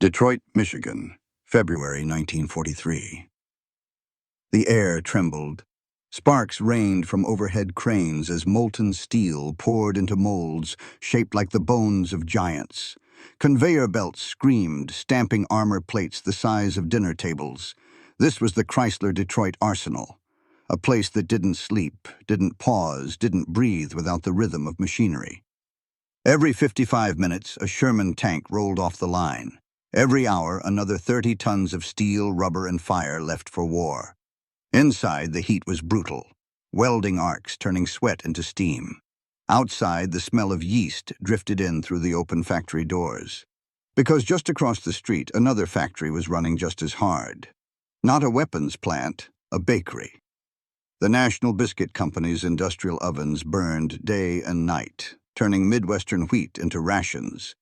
Detroit, Michigan, February 1943. The air trembled. Sparks rained from overhead cranes as molten steel poured into molds shaped like the bones of giants. Conveyor belts screamed, stamping armor plates the size of dinner tables. This was the Chrysler Detroit Arsenal, a place that didn't sleep, didn't pause, didn't breathe without the rhythm of machinery. Every 55 minutes, a Sherman tank rolled off the line. Every hour, another 30 tons of steel, rubber, and fire left for war. Inside, the heat was brutal, welding arcs turning sweat into steam. Outside, the smell of yeast drifted in through the open factory doors. Because just across the street, another factory was running just as hard. Not a weapons plant, a bakery. The National Biscuit Company's industrial ovens burned day and night, turning Midwestern wheat into rations.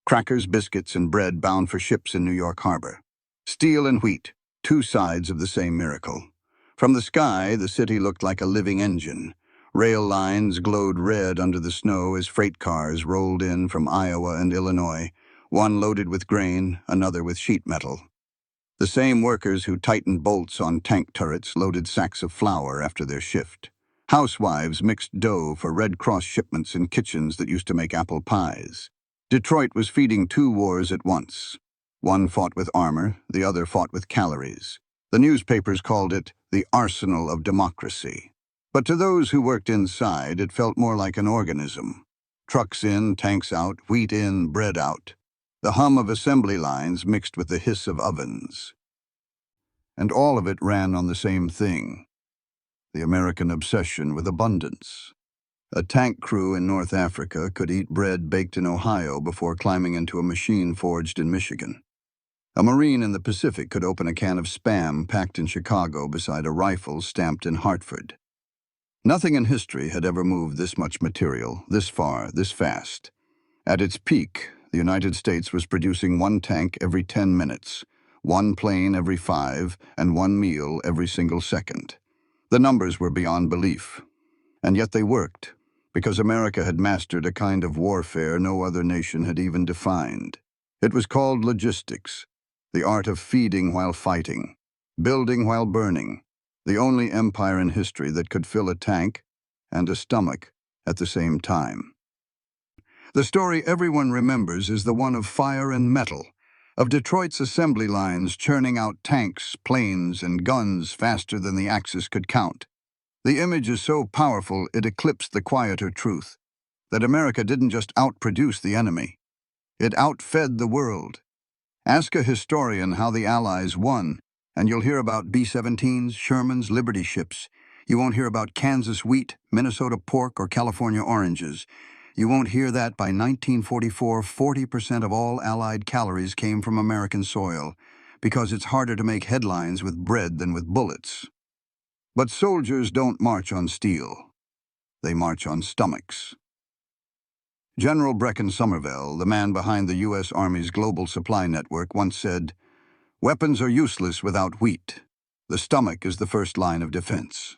Crackers, biscuits, and bread bound for ships in New York Harbor. Steel and wheat, two sides of the same miracle. From the sky, the city looked like a living engine. Rail lines glowed red under the snow as freight cars rolled in from Iowa and Illinois, one loaded with grain, another with sheet metal. The same workers who tightened bolts on tank turrets loaded sacks of flour after their shift. Housewives mixed dough for Red Cross shipments in kitchens that used to make apple pies. Detroit was feeding two wars at once. One fought with armor, the other fought with calories. The newspapers called it the arsenal of democracy. But to those who worked inside, it felt more like an organism. Trucks in, tanks out, wheat in, bread out. The hum of assembly lines mixed with the hiss of ovens. And all of it ran on the same thing: the American obsession with abundance. A tank crew in North Africa could eat bread baked in Ohio before climbing into a machine forged in Michigan. A Marine in the Pacific could open a can of Spam packed in Chicago beside a rifle stamped in Hartford. Nothing in history had ever moved this much material, this far, this fast. At its peak, the United States was producing one tank every 10 minutes, one plane every 5, and one meal every single second. The numbers were beyond belief. And yet they worked, because America had mastered a kind of warfare no other nation had even defined. It was called logistics, the art of feeding while fighting, building while burning, the only empire in history that could fill a tank and a stomach at the same time. The story everyone remembers is the one of fire and metal, of Detroit's assembly lines churning out tanks, planes, and guns faster than the Axis could count. The image is so powerful it eclipsed the quieter truth, that America didn't just outproduce the enemy. It outfed the world. Ask a historian how the Allies won, and you'll hear about B-17s, Shermans, Liberty ships. You won't hear about Kansas wheat, Minnesota pork, or California oranges. You won't hear that by 1944, 40% of all Allied calories came from American soil, because it's harder to make headlines with bread than with bullets. But soldiers don't march on steel. They march on stomachs. General Brecken Somervell, the man behind the U.S. Army's global supply network, once said, "Weapons are useless without wheat. The stomach is the first line of defense."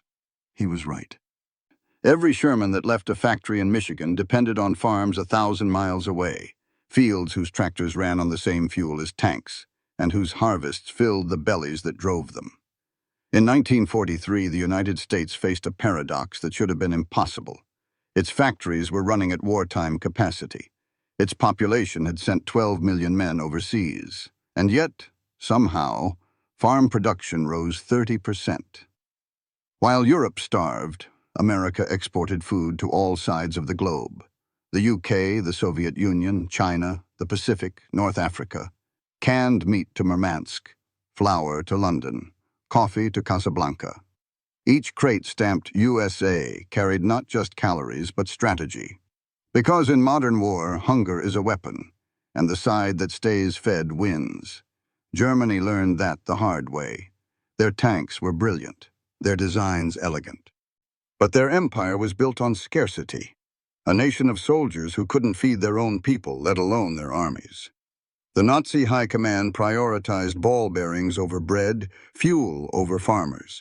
He was right. Every Sherman that left a factory in Michigan depended on farms 1,000 miles away, fields whose tractors ran on the same fuel as tanks, and whose harvests filled the bellies that drove them. In 1943, the United States faced a paradox that should have been impossible. Its factories were running at wartime capacity. Its population had sent 12 million men overseas. And yet, somehow, farm production rose 30%. While Europe starved, America exported food to all sides of the globe. The UK, the Soviet Union, China, the Pacific, North Africa. Canned meat to Murmansk, flour to London, coffee to Casablanca. Each crate stamped USA carried not just calories, but strategy. Because in modern war, hunger is a weapon, and the side that stays fed wins. Germany learned that the hard way. Their tanks were brilliant, their designs elegant. But their empire was built on scarcity, a nation of soldiers who couldn't feed their own people, let alone their armies. The Nazi high command prioritized ball bearings over bread, fuel over farmers.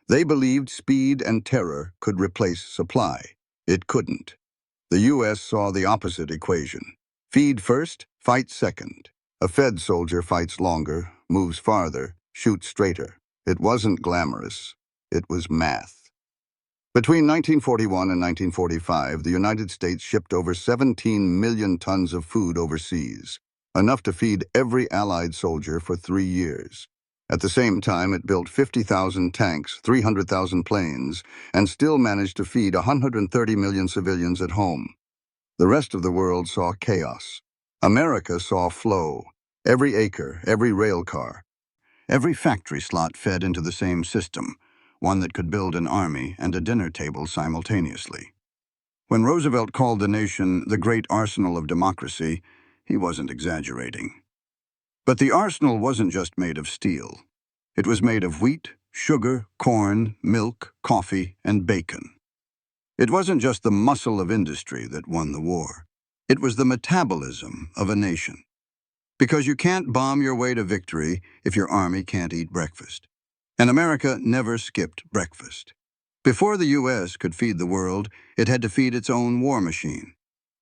They believed speed and terror could replace supply. It couldn't. The U.S. saw the opposite equation: feed first, fight second. A Fed soldier fights longer, moves farther, shoots straighter. It wasn't glamorous. It was math. Between 1941 and 1945, the United States shipped over 17 million tons of food overseas, enough to feed every Allied soldier for 3 years. At the same time, it built 50,000 tanks, 300,000 planes, and still managed to feed 130 million civilians at home. The rest of the world saw chaos. America saw flow. Every acre, every rail car, every factory slot fed into the same system, one that could build an army and a dinner table simultaneously. When Roosevelt called the nation the great arsenal of democracy, he wasn't exaggerating. But the arsenal wasn't just made of steel. It was made of wheat, sugar, corn, milk, coffee, and bacon. It wasn't just the muscle of industry that won the war. It was the metabolism of a nation. Because you can't bomb your way to victory if your army can't eat breakfast. And America never skipped breakfast. Before the U.S. could feed the world, it had to feed its own war machine.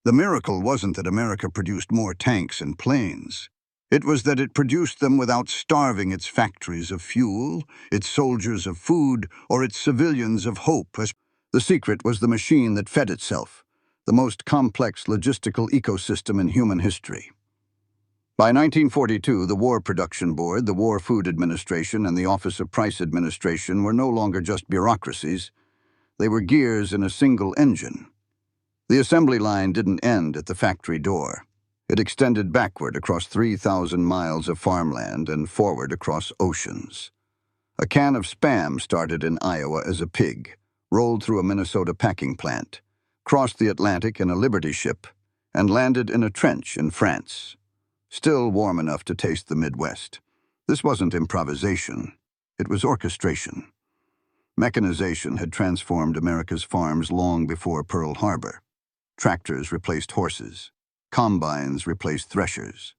The miracle wasn't that America produced more tanks and planes. It was that it produced them without starving its factories of fuel, its soldiers of food, or its civilians of hope. The secret was the machine that fed itself, the most complex logistical ecosystem in human history. By 1942, the War Production Board, the War Food Administration, and the Office of Price Administration were no longer just bureaucracies. They were gears in a single engine. The assembly line didn't end at the factory door. It extended backward across 3,000 miles of farmland and forward across oceans. A can of Spam started in Iowa as a pig, rolled through a Minnesota packing plant, crossed the Atlantic in a Liberty ship, and landed in a trench in France. Still warm enough to taste the Midwest. This wasn't improvisation. It was orchestration. Mechanization had transformed America's farms long before Pearl Harbor. Tractors replaced horses. Combines replaced threshers.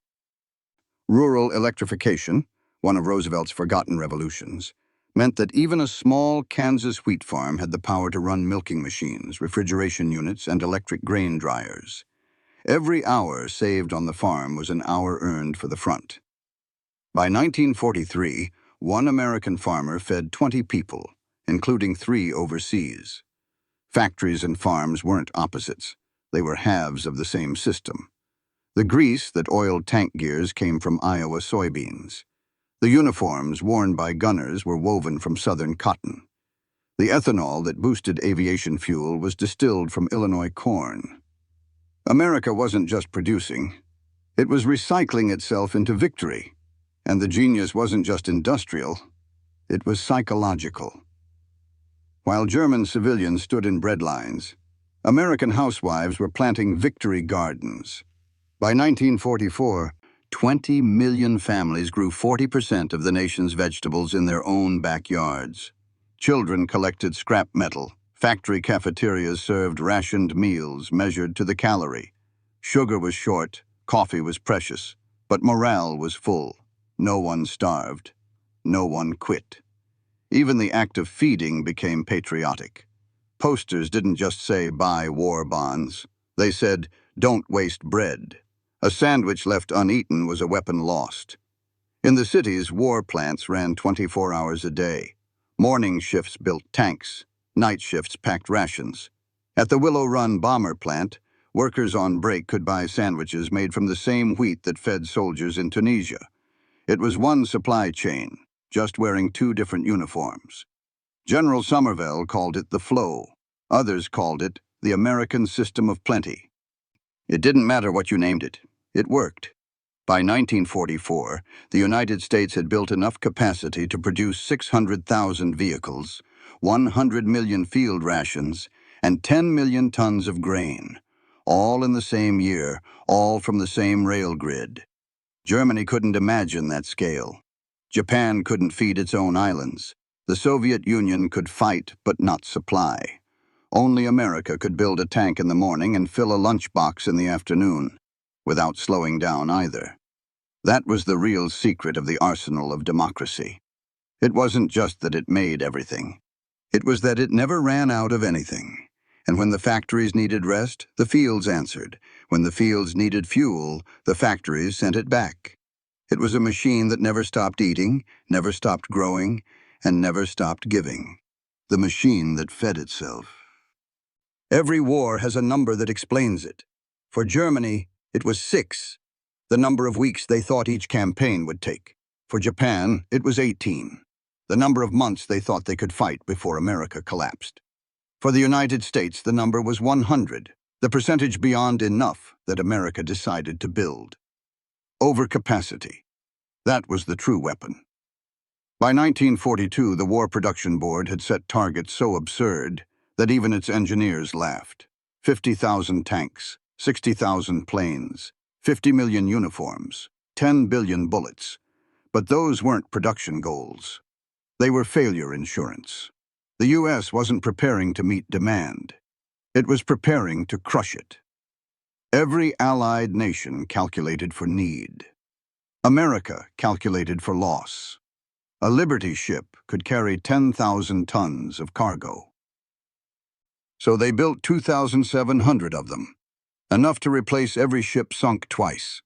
Rural electrification, one of Roosevelt's forgotten revolutions, meant that even a small Kansas wheat farm had the power to run milking machines, refrigeration units, and electric grain dryers. Every hour saved on the farm was an hour earned for the front. By 1943, one American farmer fed 20 people, including 3 overseas. Factories and farms weren't opposites. They were halves of the same system. The grease that oiled tank gears came from Iowa soybeans. The uniforms worn by gunners were woven from southern cotton. The ethanol that boosted aviation fuel was distilled from Illinois corn. America wasn't just producing. It was recycling itself into victory. And the genius wasn't just industrial. It was psychological. While German civilians stood in bread lines, American housewives were planting victory gardens. By 1944, 20 million families grew 40% of the nation's vegetables in their own backyards. Children collected scrap metal. Factory cafeterias served rationed meals measured to the calorie. Sugar was short, coffee was precious, but morale was full. No one starved. No one quit. Even the act of feeding became patriotic. Posters didn't just say, "Buy war bonds." They said, "Don't waste bread." A sandwich left uneaten was a weapon lost. In the cities, war plants ran 24 hours a day. Morning shifts built tanks. Night shifts packed rations. At the Willow Run bomber plant, workers on break could buy sandwiches made from the same wheat that fed soldiers in Tunisia. It was one supply chain, just wearing 2 different uniforms. General Somervell called it the flow. Others called it the American system of plenty. It didn't matter what you named it. It worked. By 1944, the United States had built enough capacity to produce 600,000 vehicles, 100 million field rations, and 10 million tons of grain, all in the same year, all from the same rail grid. Germany couldn't imagine that scale. Japan couldn't feed its own islands. The Soviet Union could fight but not supply. Only America could build a tank in the morning and fill a lunchbox in the afternoon, without slowing down either. That was the real secret of the arsenal of democracy. It wasn't just that it made everything. It was that it never ran out of anything. And when the factories needed rest, the fields answered. When the fields needed fuel, the factories sent it back. It was a machine that never stopped eating, never stopped growing, and never stopped giving. The machine that fed itself. Every war has a number that explains it. For Germany, it was 6, the number of weeks they thought each campaign would take. For Japan, it was 18, the number of months they thought they could fight before America collapsed. For the United States, the number was 100, the percentage beyond enough that America decided to build. Overcapacity. That was the true weapon. By 1942, the War Production Board had set targets so absurd that even its engineers laughed. 50,000 tanks, 60,000 planes, 50 million uniforms, 10 billion bullets. But those weren't production goals. They were failure insurance. The U.S. wasn't preparing to meet demand. It was preparing to crush it. Every allied nation calculated for need. America calculated for loss. A Liberty ship could carry 10,000 tons of cargo. So they built 2,700 of them, enough to replace every ship sunk twice.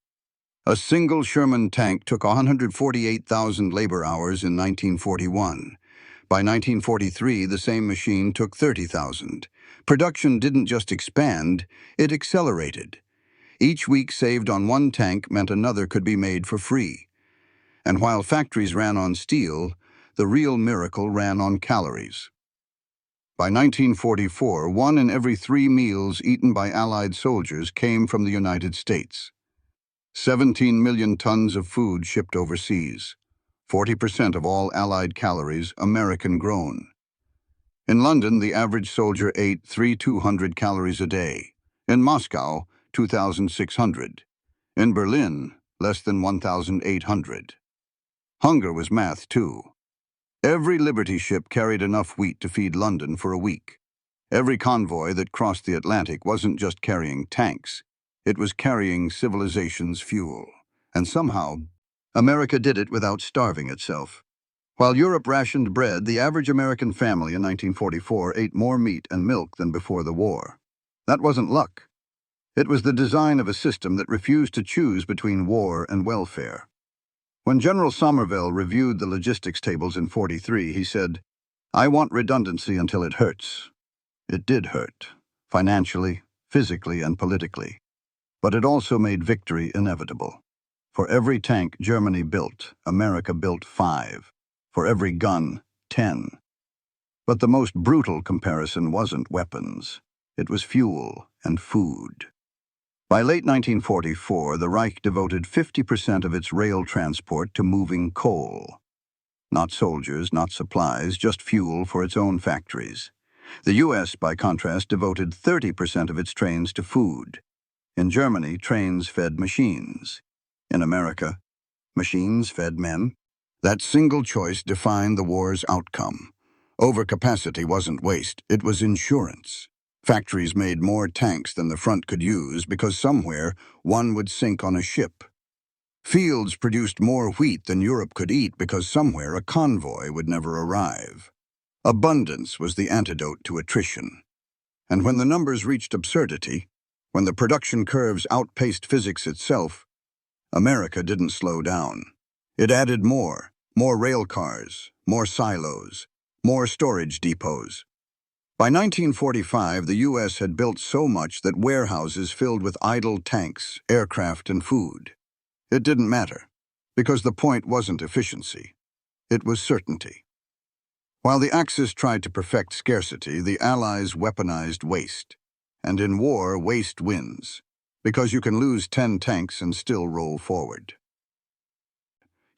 A single Sherman tank took 148,000 labor hours in 1941. By 1943, the same machine took 30,000. Production didn't just expand, it accelerated. Each week saved on one tank meant another could be made for free. And while factories ran on steel, the real miracle ran on calories. By 1944, 1 in every 3 meals eaten by Allied soldiers came from the United States. 17 million tons of food shipped overseas. 40% of all Allied calories American-grown. In London, the average soldier ate 3,200 calories a day. In Moscow, 2,600. In Berlin, less than 1,800. Hunger was math, too. Every Liberty ship carried enough wheat to feed London for a week. Every convoy that crossed the Atlantic wasn't just carrying tanks. It was carrying civilization's fuel. And somehow, America did it without starving itself. While Europe rationed bread, the average American family in 1944 ate more meat and milk than before the war. That wasn't luck. It was the design of a system that refused to choose between war and welfare. When General Somerville reviewed the logistics tables in '43, he said, "I want redundancy until it hurts." It did hurt, financially, physically, and politically. But it also made victory inevitable. For every tank Germany built, America built 5. For every gun, 10. But the most brutal comparison wasn't weapons. It was fuel and food. By late 1944, the Reich devoted 50% of its rail transport to moving coal. Not soldiers, not supplies, just fuel for its own factories. The U.S., by contrast, devoted 30% of its trains to food. In Germany, trains fed machines. In America, machines fed men. That single choice defined the war's outcome. Overcapacity wasn't waste, it was insurance. Factories made more tanks than the front could use because somewhere one would sink on a ship. Fields produced more wheat than Europe could eat because somewhere a convoy would never arrive. Abundance was the antidote to attrition. And when the numbers reached absurdity, when the production curves outpaced physics itself, America didn't slow down. It added more rail cars, more silos, more storage depots. By 1945, the U.S. had built so much that warehouses filled with idle tanks, aircraft, and food. It didn't matter, because the point wasn't efficiency. It was certainty. While the Axis tried to perfect scarcity, the Allies weaponized waste. And in war, waste wins, because you can lose 10 tanks and still roll forward.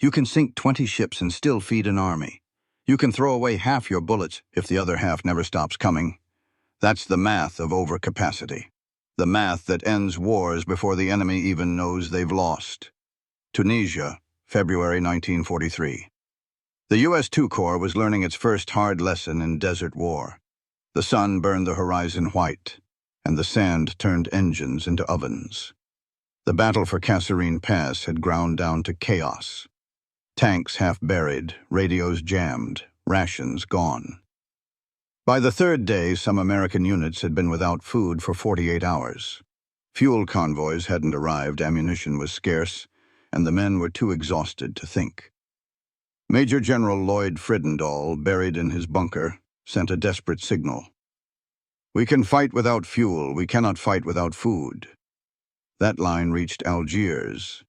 You can sink 20 ships and still feed an army. You can throw away half your bullets if the other half never stops coming. That's the math of overcapacity. The math that ends wars before the enemy even knows they've lost. Tunisia, February 1943. The U.S. II Corps was learning its first hard lesson in desert war. The sun burned the horizon white, and the sand turned engines into ovens. The battle for Kasserine Pass had ground down to chaos. Tanks half buried, radios jammed, rations gone. By the 3rd day, some American units had been without food for 48 hours. Fuel convoys hadn't arrived, ammunition was scarce, and the men were too exhausted to think. Major General Lloyd Fridendall, buried in his bunker, sent a desperate signal. "We can fight without fuel, we cannot fight without food." That line reached Algiers,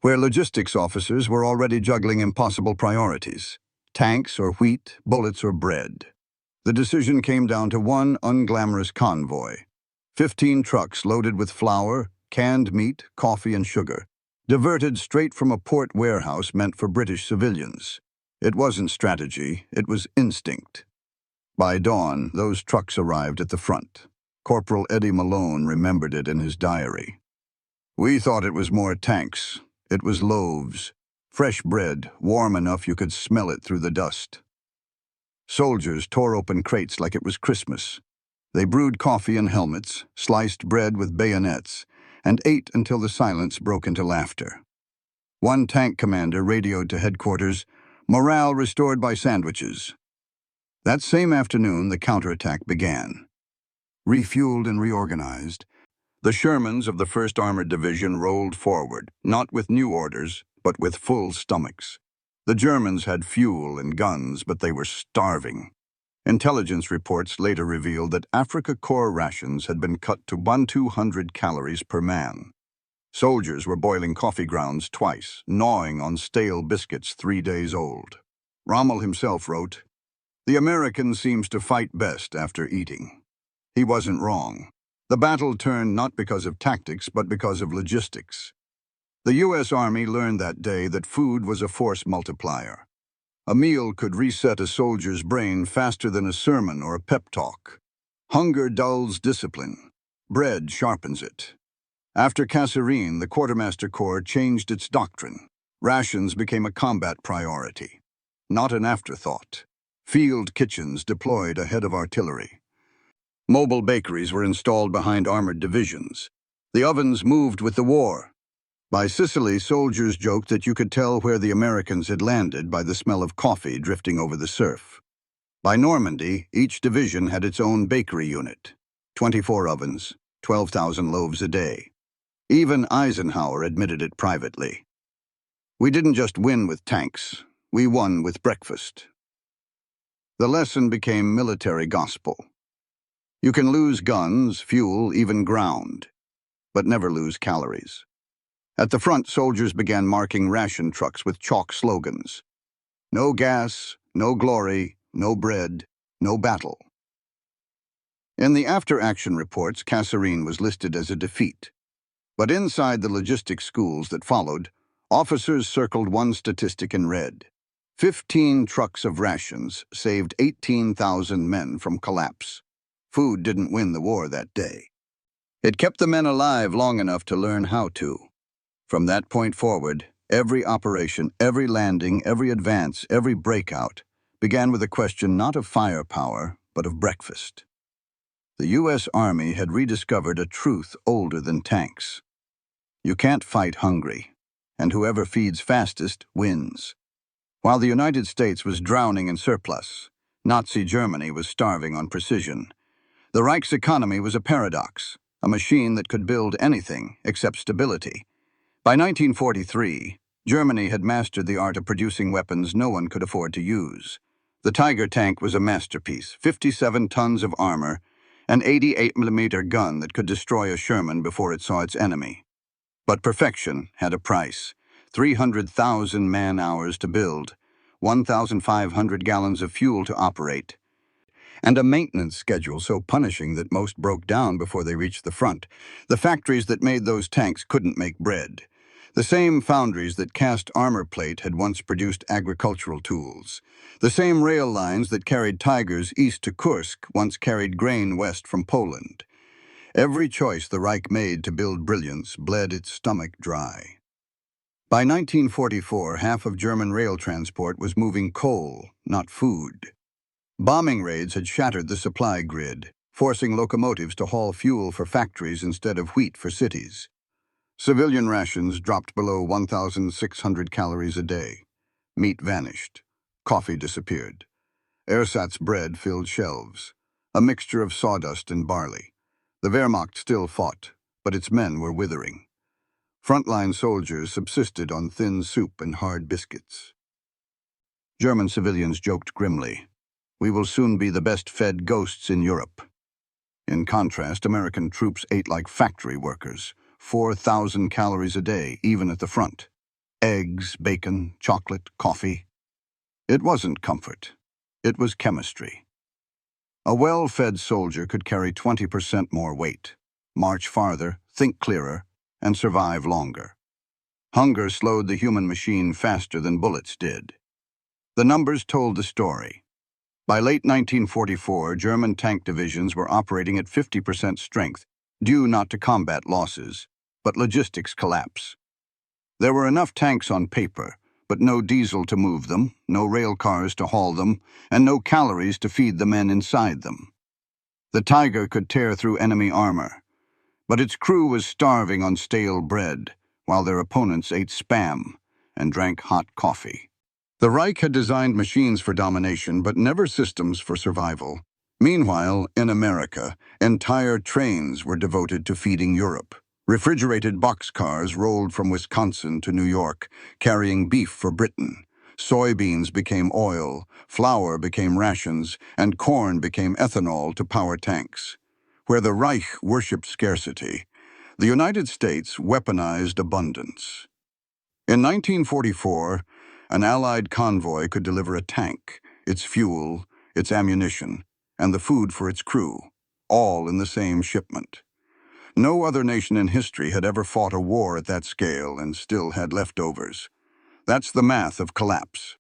where logistics officers were already juggling impossible priorities: tanks or wheat, bullets or bread. The decision came down to one unglamorous convoy: 15 trucks loaded with flour, canned meat, coffee, and sugar, diverted straight from a port warehouse meant for British civilians. It wasn't strategy, it was instinct. By dawn, those trucks arrived at the front. Corporal Eddie Malone remembered it in his diary. "We thought it was more tanks. It was loaves. Fresh bread, warm enough you could smell it through the dust." Soldiers tore open crates like it was Christmas. They brewed coffee in helmets, sliced bread with bayonets, and ate until the silence broke into laughter. One tank commander radioed to headquarters, "Morale restored by sandwiches." That same afternoon, the counterattack began. Refueled and reorganized, the Shermans of the 1st Armored Division rolled forward, not with new orders, but with full stomachs. The Germans had fuel and guns, but they were starving. Intelligence reports later revealed that Africa Corps rations had been cut to 200 calories per man. Soldiers were boiling coffee grounds twice, gnawing on stale biscuits 3 days old. Rommel himself wrote, "The American seems to fight best after eating." He wasn't wrong. The battle turned not because of tactics, but because of logistics. The U.S. Army learned that day that food was a force multiplier. A meal could reset a soldier's brain faster than a sermon or a pep talk. Hunger dulls discipline. Bread sharpens it. After Kasserine, the Quartermaster Corps changed its doctrine. Rations became a combat priority, not an afterthought. Field kitchens deployed ahead of artillery. Mobile bakeries were installed behind armored divisions. The ovens moved with the war. By Sicily, soldiers joked that you could tell where the Americans had landed by the smell of coffee drifting over the surf. By Normandy, each division had its own bakery unit. 24 ovens, 12,000 loaves a day. Even Eisenhower admitted it privately. "We didn't just win with tanks, we won with breakfast." The lesson became military gospel. You can lose guns, fuel, even ground, but never lose calories. At the front, soldiers began marking ration trucks with chalk slogans: "No gas, no glory, no bread, no battle." In the after-action reports, Kasserine was listed as a defeat. But inside the logistics schools that followed, officers circled one statistic in red: 15 trucks of rations saved 18,000 men from collapse. Food didn't win the war that day. It kept the men alive long enough to learn how to. From that point forward, every operation, every landing, every advance, every breakout began with a question not of firepower, but of breakfast. The U.S. Army had rediscovered a truth older than tanks. You can't fight hungry, and whoever feeds fastest wins. While the United States was drowning in surplus, Nazi Germany was starving on precision. The Reich's economy was a paradox, a machine that could build anything except stability. By 1943, Germany had mastered the art of producing weapons no one could afford to use. The Tiger tank was a masterpiece: 57 tons of armor, an 88mm gun that could destroy a Sherman before it saw its enemy. But perfection had a price: 300,000 man-hours to build, 1,500 gallons of fuel to operate, and a maintenance schedule so punishing that most broke down before they reached the front. The factories that made those tanks couldn't make bread. The same foundries that cast armor plate had once produced agricultural tools. The same rail lines that carried Tigers east to Kursk once carried grain west from Poland. Every choice the Reich made to build brilliance bled its stomach dry. By 1944, half of German rail transport was moving coal, not food. Bombing raids had shattered the supply grid, forcing locomotives to haul fuel for factories instead of wheat for cities. Civilian rations dropped below 1,600 calories a day. Meat vanished. Coffee disappeared. Ersatz bread filled shelves, a mixture of sawdust and barley. The Wehrmacht still fought, but its men were withering. Frontline soldiers subsisted on thin soup and hard biscuits. German civilians joked grimly, "We will soon be the best-fed ghosts in Europe." In contrast, American troops ate like factory workers, 4,000 calories a day, even at the front. Eggs, bacon, chocolate, coffee. It wasn't comfort. It was chemistry. A well-fed soldier could carry 20% more weight, march farther, think clearer, and survive longer. Hunger slowed the human machine faster than bullets did. The numbers told the story. By late 1944, German tank divisions were operating at 50% strength, due not to combat losses, but logistics collapse. There were enough tanks on paper, but no diesel to move them, no rail cars to haul them, and no calories to feed the men inside them. The Tiger could tear through enemy armor, but its crew was starving on stale bread, while their opponents ate Spam and drank hot coffee. The Reich had designed machines for domination, but never systems for survival. Meanwhile, in America, entire trains were devoted to feeding Europe. Refrigerated boxcars rolled from Wisconsin to New York, carrying beef for Britain. Soybeans became oil, flour became rations, and corn became ethanol to power tanks. Where the Reich worshipped scarcity, the United States weaponized abundance. In 1944, an Allied convoy could deliver a tank, its fuel, its ammunition, and the food for its crew, all in the same shipment. No other nation in history had ever fought a war at that scale and still had leftovers. That's the math of collapse.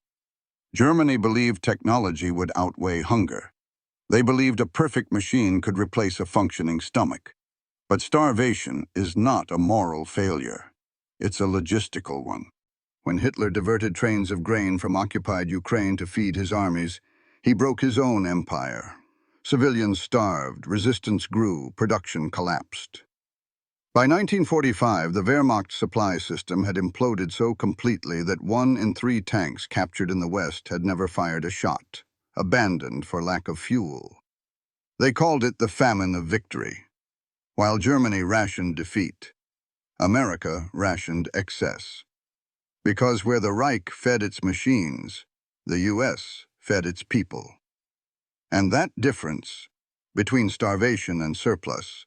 Germany believed technology would outweigh hunger. They believed a perfect machine could replace a functioning stomach. But starvation is not a moral failure. It's a logistical one. When Hitler diverted trains of grain from occupied Ukraine to feed his armies, he broke his own empire. Civilians starved, resistance grew, production collapsed. By 1945, the Wehrmacht supply system had imploded so completely that 1 in 3 tanks captured in the West had never fired a shot, abandoned for lack of fuel. They called it the famine of victory. While Germany rationed defeat, America rationed excess. Because where the Reich fed its machines, the U.S. fed its people. And that difference, between starvation and surplus,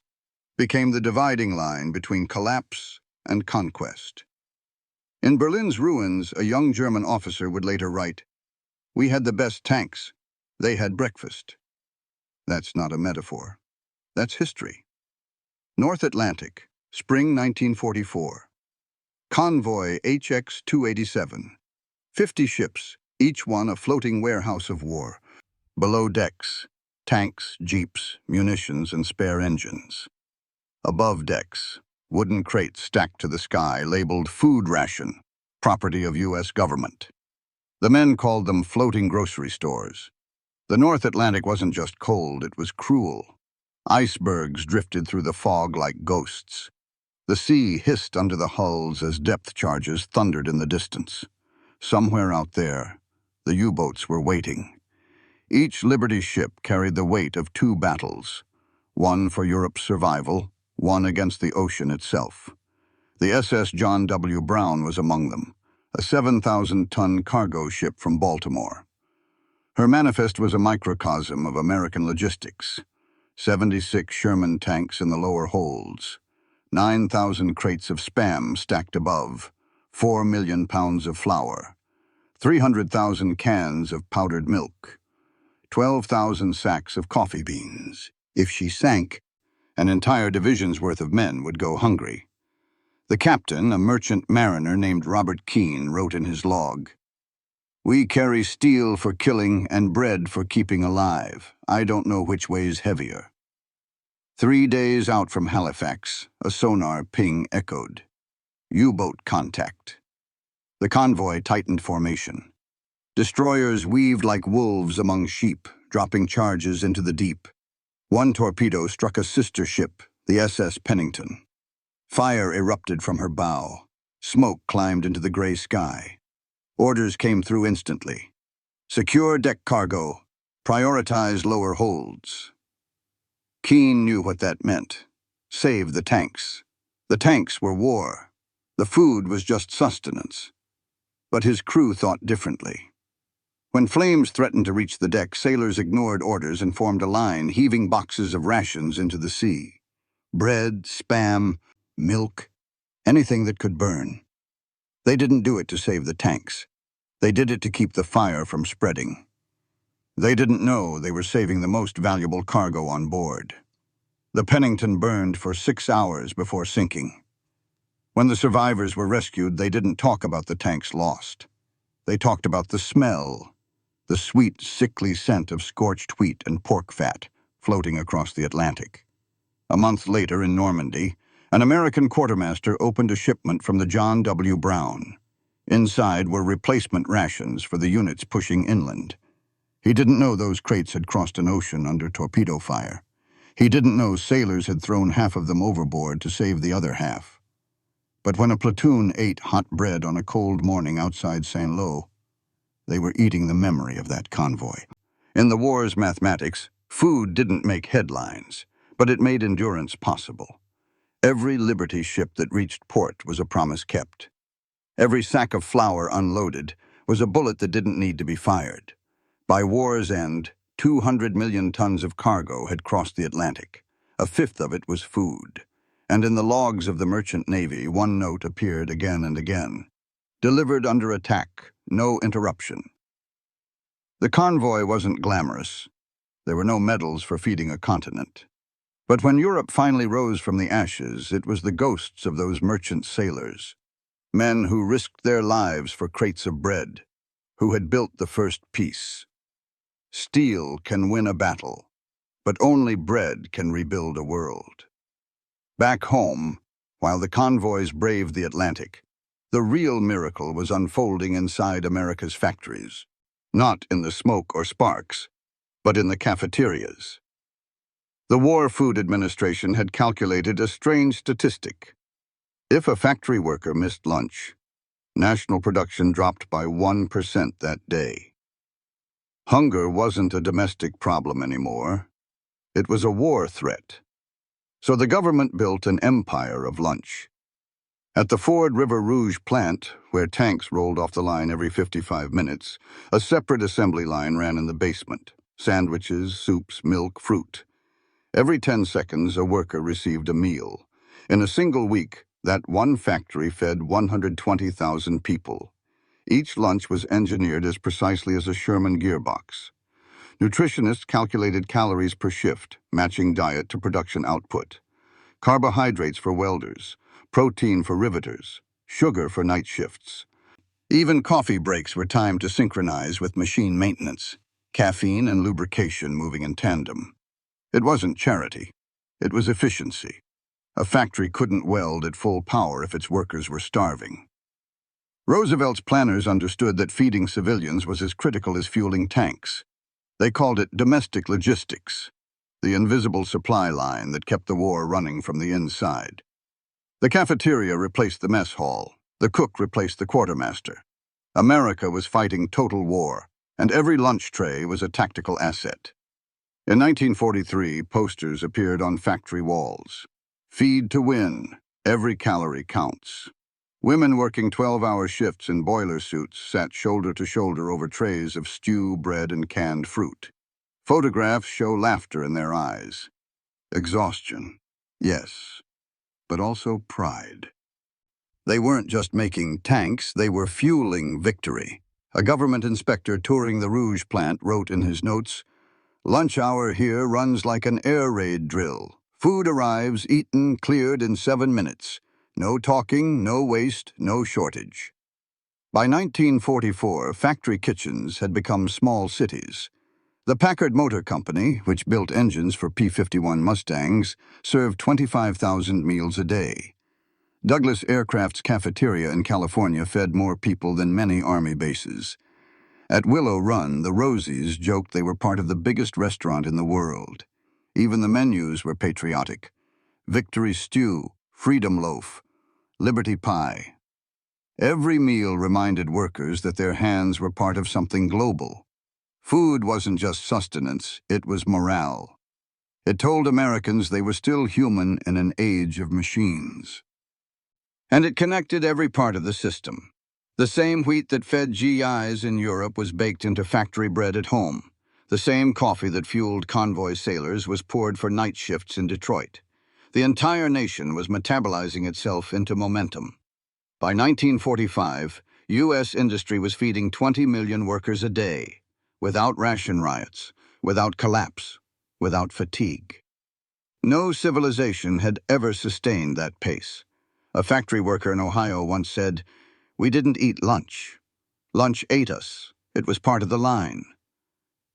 became the dividing line between collapse and conquest. In Berlin's ruins, a young German officer would later write, "We had the best tanks. They had breakfast." That's not a metaphor. That's history. North Atlantic, spring 1944. Convoy HX-287. 50 ships, each one a floating warehouse of war. Below decks, tanks, jeeps, munitions, and spare engines. Above decks, wooden crates stacked to the sky, labeled food ration, property of U.S. government. The men called them floating grocery stores. The North Atlantic wasn't just cold, it was cruel. Icebergs drifted through the fog like ghosts. The sea hissed under the hulls as depth charges thundered in the distance. Somewhere out there, the U-boats were waiting. Each Liberty ship carried the weight of 2 battles, one for Europe's survival, one against the ocean itself. The SS John W. Brown was among them, a 7,000-ton cargo ship from Baltimore. Her manifest was a microcosm of American logistics. 76 Sherman tanks in the lower holds, 9,000 crates of Spam stacked above, 4 million pounds of flour, 300,000 cans of powdered milk, 12,000 sacks of coffee beans. If she sank, an entire division's worth of men would go hungry. The captain, a merchant mariner named Robert Keane, wrote in his log, "We carry steel for killing and bread for keeping alive. I don't know which weighs heavier." 3 days out from Halifax, a sonar ping echoed. U-boat contact. The convoy tightened formation. Destroyers weaved like wolves among sheep, dropping charges into the deep. One torpedo struck a sister ship, the SS Pennington. Fire erupted from her bow. Smoke climbed into the gray sky. Orders came through instantly. Secure deck cargo. Prioritize lower holds. Keane knew what that meant. Save the tanks. The tanks were war. The food was just sustenance. But his crew thought differently. When flames threatened to reach the deck, sailors ignored orders and formed a line, heaving boxes of rations into the sea. Bread, spam, milk, anything that could burn. They didn't do it to save the tanks. They did it to keep the fire from spreading. They didn't know they were saving the most valuable cargo on board. The Pennington burned for 6 hours before sinking. When the survivors were rescued, they didn't talk about the tanks lost. They talked about the smell, the sweet, sickly scent of scorched wheat and pork fat floating across the Atlantic. A month later in Normandy, an American quartermaster opened a shipment from the John W. Brown. Inside were replacement rations for the units pushing inland. He didn't know those crates had crossed an ocean under torpedo fire. He didn't know sailors had thrown half of them overboard to save the other half. But when a platoon ate hot bread on a cold morning outside St. Lo, they were eating the memory of that convoy. In the war's mathematics, food didn't make headlines, but it made endurance possible. Every Liberty ship that reached port was a promise kept. Every sack of flour unloaded was a bullet that didn't need to be fired. By war's end, 200 million tons of cargo had crossed the Atlantic. A fifth of it was food. And in the logs of the merchant navy, one note appeared again and again. Delivered under attack, no interruption. The convoy wasn't glamorous. There were no medals for feeding a continent. But when Europe finally rose from the ashes, it was the ghosts of those merchant sailors. Men who risked their lives for crates of bread, who had built the first peace. Steel can win a battle, but only bread can rebuild a world. Back home, while the convoys braved the Atlantic, the real miracle was unfolding inside America's factories. Not in the smoke or sparks, but in the cafeterias. The War Food Administration had calculated a strange statistic. If a factory worker missed lunch, national production dropped by 1% that day. Hunger wasn't a domestic problem anymore. It was a war threat. So the government built an empire of lunch. At the Ford River Rouge plant, where tanks rolled off the line every 55 minutes, a separate assembly line ran in the basement. Sandwiches, soups, milk, fruit. Every 10 seconds, a worker received a meal. In a single week, that one factory fed 120,000 people. Each lunch was engineered as precisely as a Sherman gearbox. Nutritionists calculated calories per shift, matching diet to production output. Carbohydrates for welders, protein for riveters, sugar for night shifts. Even coffee breaks were timed to synchronize with machine maintenance, caffeine and lubrication moving in tandem. It wasn't charity. It was efficiency. A factory couldn't weld at full power if its workers were starving. Roosevelt's planners understood that feeding civilians was as critical as fueling tanks. They called it domestic logistics, the invisible supply line that kept the war running from the inside. The cafeteria replaced the mess hall. The cook replaced the quartermaster. America was fighting total war, and every lunch tray was a tactical asset. In 1943, posters appeared on factory walls. Feed to win. Every calorie counts. Women working 12-hour shifts in boiler suits sat shoulder to shoulder over trays of stew, bread, and canned fruit. Photographs show laughter in their eyes. Exhaustion, yes, but also pride. They weren't just making tanks, they were fueling victory. A government inspector touring the Rouge plant wrote in his notes, "Lunch hour here runs like an air raid drill. Food arrives, eaten, cleared in 7 minutes. No talking, no waste, no shortage." By 1944, factory kitchens had become small cities. The Packard Motor Company, which built engines for P-51 Mustangs, served 25,000 meals a day. Douglas Aircraft's cafeteria in California fed more people than many Army bases. At Willow Run, the Rosies joked they were part of the biggest restaurant in the world. Even the menus were patriotic. Victory Stew, Freedom Loaf, Liberty Pie. Every meal reminded workers that their hands were part of something global. Food wasn't just sustenance, it was morale. It told Americans they were still human in an age of machines. And it connected every part of the system. The same wheat that fed GIs in Europe was baked into factory bread at home. The same coffee that fueled convoy sailors was poured for night shifts in Detroit. The entire nation was metabolizing itself into momentum. By 1945, U.S. industry was feeding 20 million workers a day, without ration riots, without collapse, without fatigue. No civilization had ever sustained that pace. A factory worker in Ohio once said, "We didn't eat lunch. Lunch ate us. It was part of the line."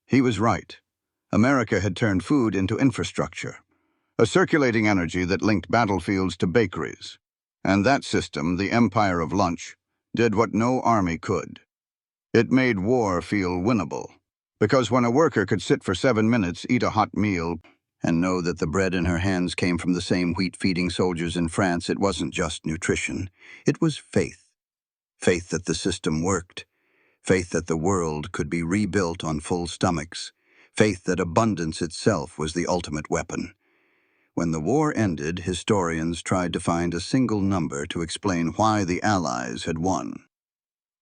He was right. America had turned food into infrastructure, a circulating energy that linked battlefields to bakeries. And that system, the empire of lunch, did what no army could. It made war feel winnable. Because when a worker could sit for 7 minutes, eat a hot meal, and know that the bread in her hands came from the same wheat feeding soldiers in France, it wasn't just nutrition. It was faith. Faith that the system worked. Faith that the world could be rebuilt on full stomachs. Faith that abundance itself was the ultimate weapon. When the war ended, historians tried to find a single number to explain why the Allies had won.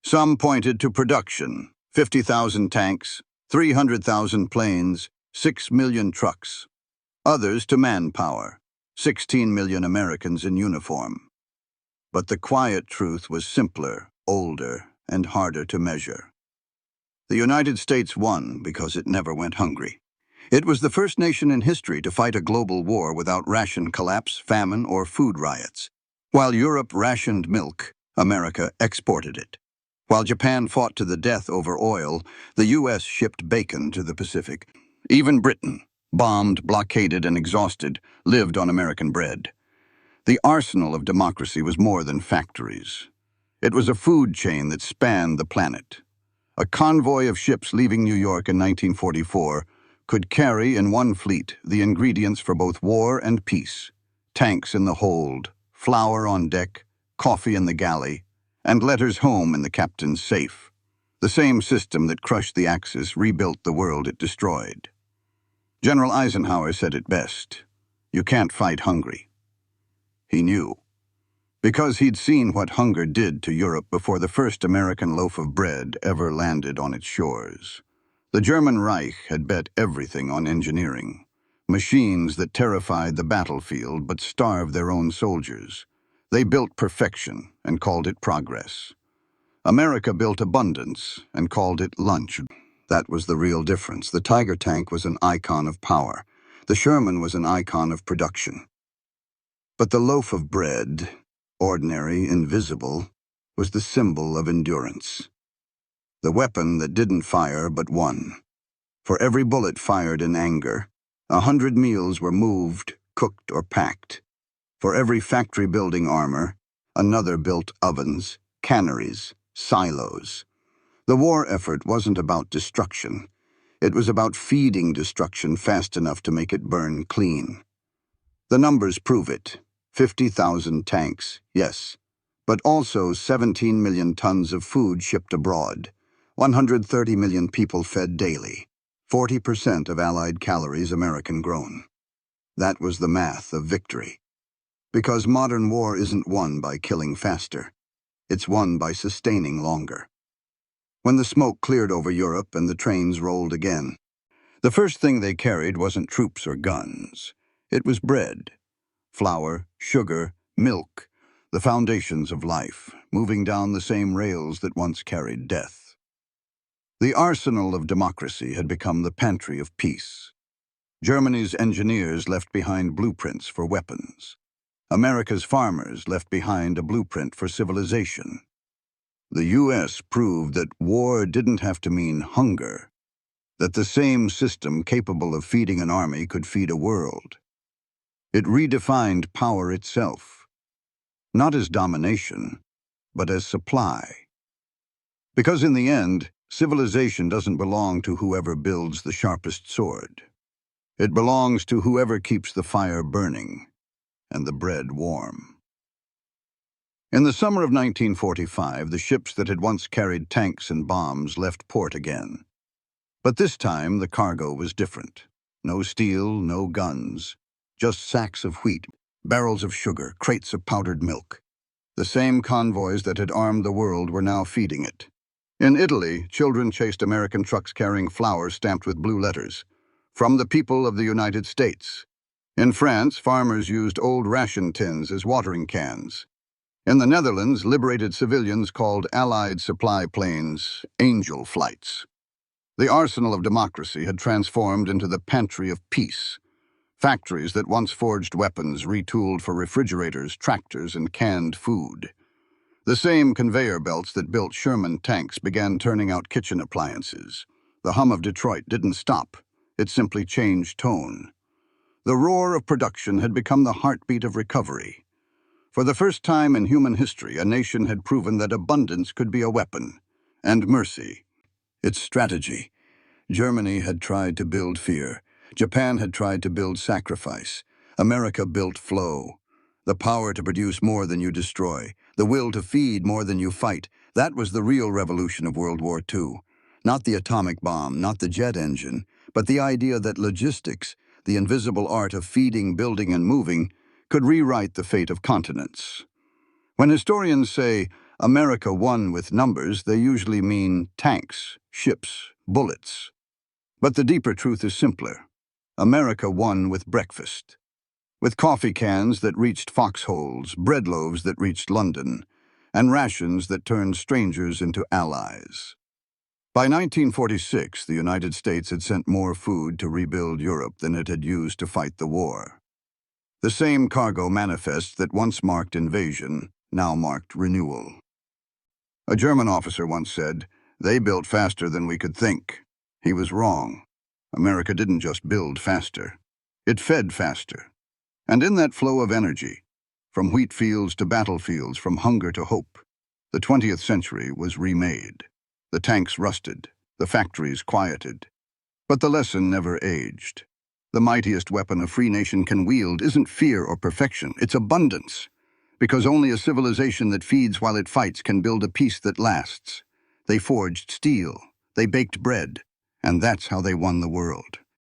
Some pointed to production: 50,000 tanks, 300,000 planes, 6 million trucks. Others to manpower: 16 million Americans in uniform. But the quiet truth was simpler, older, and harder to measure. The United States won because it never went hungry. It was the first nation in history to fight a global war without ration collapse, famine, or food riots. While Europe rationed milk, America exported it. While Japan fought to the death over oil, the U.S. shipped bacon to the Pacific. Even Britain, bombed, blockaded, and exhausted, lived on American bread. The arsenal of democracy was more than factories. It was a food chain that spanned the planet. A convoy of ships leaving New York in 1944 could carry in one fleet the ingredients for both war and peace: tanks in the hold, flour on deck, coffee in the galley, and letters home in the captain's safe. The same system that crushed the Axis rebuilt the world it destroyed. General Eisenhower said it best: "You can't fight hungry." He knew, because he'd seen what hunger did to Europe before the first American loaf of bread ever landed on its shores. The German Reich had bet everything on engineering, machines that terrified the battlefield but starved their own soldiers. They built perfection and called it progress. America built abundance and called it lunch. That was the real difference. The Tiger tank was an icon of power. The Sherman was an icon of production. But the loaf of bread, ordinary, invisible, was the symbol of endurance. The weapon that didn't fire but won. For every bullet fired in anger, 100 meals were moved, cooked, or packed. For every factory-building armor, another built ovens, canneries, silos. The war effort wasn't about destruction. It was about feeding destruction fast enough to make it burn clean. The numbers prove it. 50,000 tanks, yes, but also 17 million tons of food shipped abroad, 130 million people fed daily, 40% of Allied calories American-grown. That was the math of victory. Because modern war isn't won by killing faster. It's won by sustaining longer. When the smoke cleared over Europe and the trains rolled again, the first thing they carried wasn't troops or guns. It was bread. Flour, sugar, milk, the foundations of life, moving down the same rails that once carried death. The arsenal of democracy had become the pantry of peace. Germany's engineers left behind blueprints for weapons. America's farmers left behind a blueprint for civilization. The U.S. proved that war didn't have to mean hunger, that the same system capable of feeding an army could feed a world. It redefined power itself, not as domination, but as supply. Because in the end, civilization doesn't belong to whoever builds the sharpest sword. It belongs to whoever keeps the fire burning and the bread warm. In the summer of 1945, the ships that had once carried tanks and bombs left port again. But this time, the cargo was different. No steel, no guns, just sacks of wheat, barrels of sugar, crates of powdered milk. The same convoys that had armed the world were now feeding it. In Italy, children chased American trucks carrying flowers stamped with blue letters, "From the people of the United States." In France, farmers used old ration tins as watering cans. In the Netherlands, liberated civilians called Allied supply planes angel flights. The arsenal of democracy had transformed into the pantry of peace. Factories that once forged weapons retooled for refrigerators, tractors, and canned food. The same conveyor belts that built Sherman tanks began turning out kitchen appliances. The hum of Detroit didn't stop. It simply changed tone. The roar of production had become the heartbeat of recovery. For the first time in human history, a nation had proven that abundance could be a weapon, and mercy its strategy. Germany had tried to build fear. Japan had tried to build sacrifice. America built flow. The power to produce more than you destroy. The will to feed more than you fight. That was the real revolution of World War II. Not the atomic bomb, not the jet engine, but the idea that logistics, the invisible art of feeding, building, and moving, could rewrite the fate of continents. When historians say America won with numbers, they usually mean tanks, ships, bullets. But the deeper truth is simpler. America won with breakfast. With coffee cans that reached foxholes, bread loaves that reached London, and rations that turned strangers into allies. By 1946, the United States had sent more food to rebuild Europe than it had used to fight the war. The same cargo manifest that once marked invasion now marked renewal. A German officer once said, "They built faster than we could think." He was wrong. America didn't just build faster. It fed faster. And in that flow of energy, from wheat fields to battlefields, from hunger to hope, the 20th century was remade. The tanks rusted, the factories quieted. But the lesson never aged. The mightiest weapon a free nation can wield isn't fear or perfection, it's abundance. Because only a civilization that feeds while it fights can build a peace that lasts. They forged steel, they baked bread, and that's how they won the world.